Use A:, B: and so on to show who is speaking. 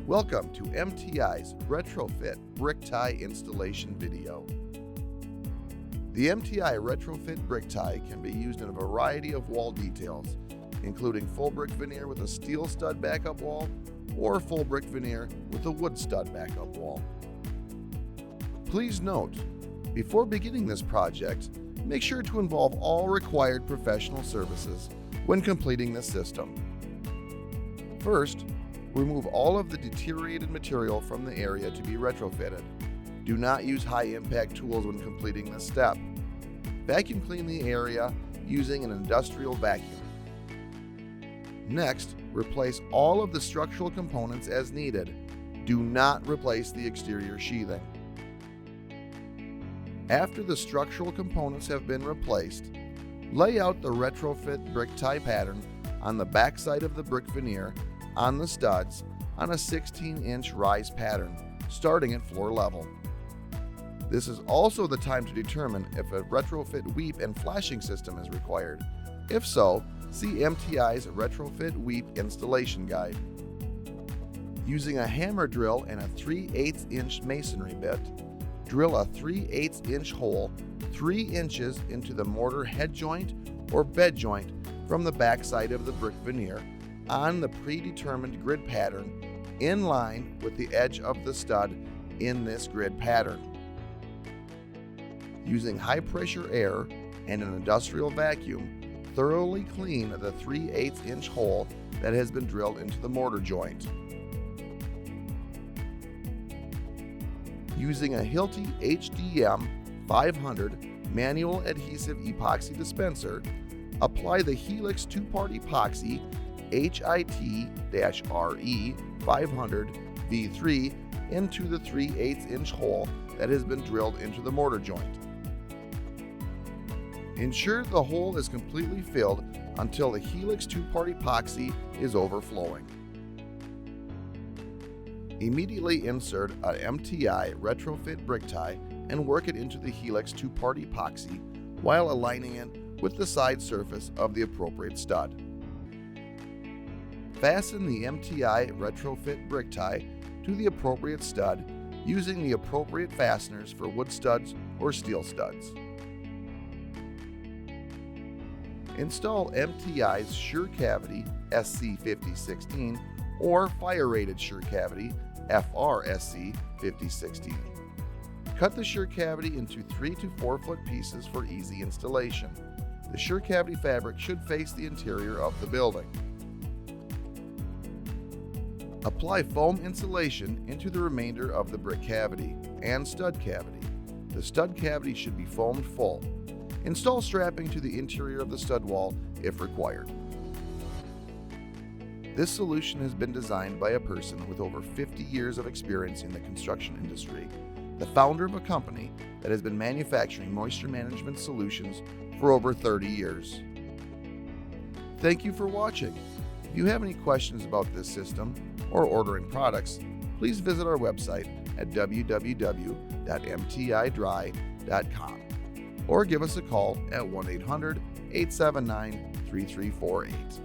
A: Welcome to MTI's Retrofit brick tie installation video. The MTI Retrofit brick tie can be used in a variety of wall details, including full brick veneer with a steel stud backup wall or full brick veneer with a wood stud backup wall. Please note, before beginning this project, make sure to involve all required professional services when completing this system. First, remove all of the deteriorated material from the area to be retrofitted. Do not use high-impact tools when completing this step. Vacuum clean the area using an industrial vacuum. Next, replace all of the structural components as needed. Do not replace the exterior sheathing. After the structural components have been replaced, lay out the retrofit brick tie pattern on the back side of the brick veneer on the studs on a 16-inch rise pattern, starting at floor level. This is also the time to determine if a retrofit weep and flashing system is required. If so, see MTI's Retrofit Weep Installation Guide. Using a hammer drill and a 3/8 inch masonry bit, drill a 3/8 inch hole 3 inches into the mortar head joint or bed joint from the back side of the brick veneer on the predetermined grid pattern in line with the edge of the stud in this grid pattern. Using high pressure air and an industrial vacuum, thoroughly clean the 3/8 inch hole that has been drilled into the mortar joint. Using a Hilti HDM 500 manual adhesive epoxy dispenser, apply the Helix 2-part epoxy HIT-RE 500 V3 into the 3/8 inch hole that has been drilled into the mortar joint. Ensure the hole is completely filled until the Helix 2-part epoxy is overflowing. Immediately insert an MTI Retrofit brick tie and work it into the Helix 2-part epoxy while aligning it with the side surface of the appropriate stud. Fasten the MTI Retrofit brick tie to the appropriate stud using the appropriate fasteners for wood studs or steel studs. Install MTI's Sure Cavity SC5016 or Fire Rated Sure Cavity FRSC 5016. Cut the Sure Cavity into 3 to 4 foot pieces for easy installation. The Sure Cavity fabric should face the interior of the building. Apply foam insulation into the remainder of the brick cavity and stud cavity. The stud cavity should be foamed full. Install strapping to the interior of the stud wall if required. This solution has been designed by a person with over 50 years of experience in the construction industry, the founder of a company that has been manufacturing moisture management solutions for over 30 years. Thank you for watching. If you have any questions about this system or ordering products, please visit our website at www.mtidry.com or give us a call at 1-800-879-3348.